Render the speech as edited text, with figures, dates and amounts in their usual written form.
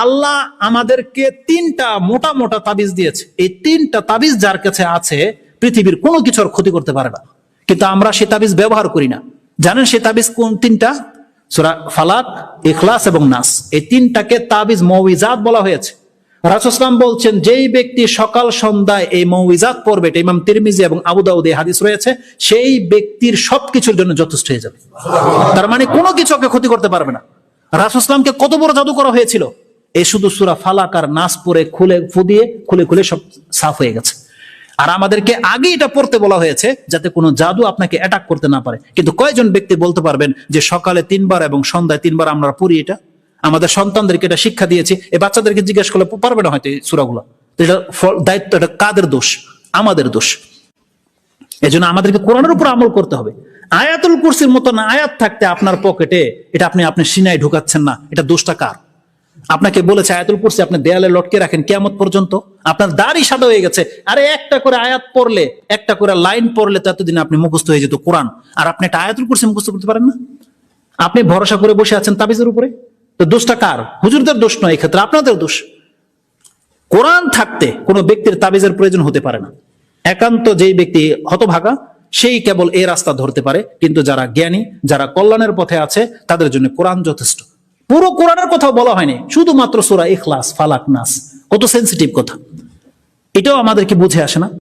আল্লাহ আমাদেরকে তিনটা মোটা মোটা তাবিজ দিয়েছে। এই তিনটা তাবিজ যার কাছে আছে পৃথিবীর কোনো কিছুর ক্ষতি করতে পারে না, কিন্তু আমরা সে তাবিজ ব্যবহার করি না। জানেন সে তাবিজ কোন তিনটা? সূরা ফালাক, ইখলাস এবং নাস, এই তিনটাকে তাবিজ মুইজাত বলা হয়েছে। রাসূল সাল্লাল্লাহু আলাইহি ওয়াসাল্লাম বলছেন, যেই ব্যক্তি সকাল সন্ধ্যায় এই মুইজাত পড়বে, এটা ইমাম তিরমিজি এবং আবু দাউদে হাদিস রয়েছে, সেই ব্যক্তির সবকিছুর জন্য যথেষ্ট হয়ে যাবে। তার মানে কোনো কিছু ওকে ক্ষতি করতে পারবে না। রাসূল সাল্লাল্লাহু আলাইহি ওয়াসাল্লামকে কত বড় জাদু করা হয়েছিল, এই শুধু সূরা ফালাক আর নাস পড়ে খুলে খুলে সব সাফ হয়ে গেছে। আর আমাদেরকে আগে এটা পড়তে বলা হয়েছে যাতে কোনো জাদু আপনাকে অ্যাটাক করতে না পারে। কিন্তু কয়জন ব্যক্তি বলতে পারবেন যে সকালে 3 বার এবং সন্ধ্যায় 3 বার আমরা পড়ি? এটা আমাদের সন্তানদেরকে এটা শিক্ষা দিয়েছি। এই বাচ্চাদেরকে জিজ্ঞেস করলে পারবে না হয়তো এই সূরাগুলো। তো এটা দায়িত্ব, এটা কাদের দোষ? আমাদের দোষ। এজন্য আমাদেরকে কোরআনের উপর আমল করতে হবে। আয়াতুল কুরসির মতন আয়াত থাকতে আপনার পকেটে, এটা আপনি সিনায় ঢুকাচ্ছেন না, এটা দোষটা কার? আপনাকে বলেছে আয়াতুল কুরসি আপনি দেয়ালে লটকে রাখেন কিয়ামত পর্যন্ত, আপনার দাড়ি সাদা হয়ে গেছে। আরে একটা করে আয়াত পড়লে, একটা করে লাইন পড়লে তো এতদিন আপনি মুখস্থ হয়ে যেত কোরআন, আর আপনি একটা আয়াতুল কুরসি মুখস্থ করতে পারেন না। আপনি ভরসা করে বসে আছেন তাবিজের উপরে। তো দোষটা কার? হুজুরদের দোষ নয়, এই ক্ষেত্রে আপনাদের দোষ। কোরআন থাকতে কোনো ব্যক্তির তাবিজের প্রয়োজন হতে পারে না। একান্ত যেই ব্যক্তি হতভাগা সেই কেবল এই রাস্তা ধরতে পারে, কিন্তু যারা জ্ঞানী, যারা কল্যাণের পথে আছে, তাদের জন্য কোরআন যথেষ্ট। পুরো কোরআনের কথাও বলা হয়নি, শুধুমাত্র সূরা ইখলাস, ফালাক, নাস। কত সেনসিটিভ কথা, এটাও আমাদেরকে বুঝে আসে না।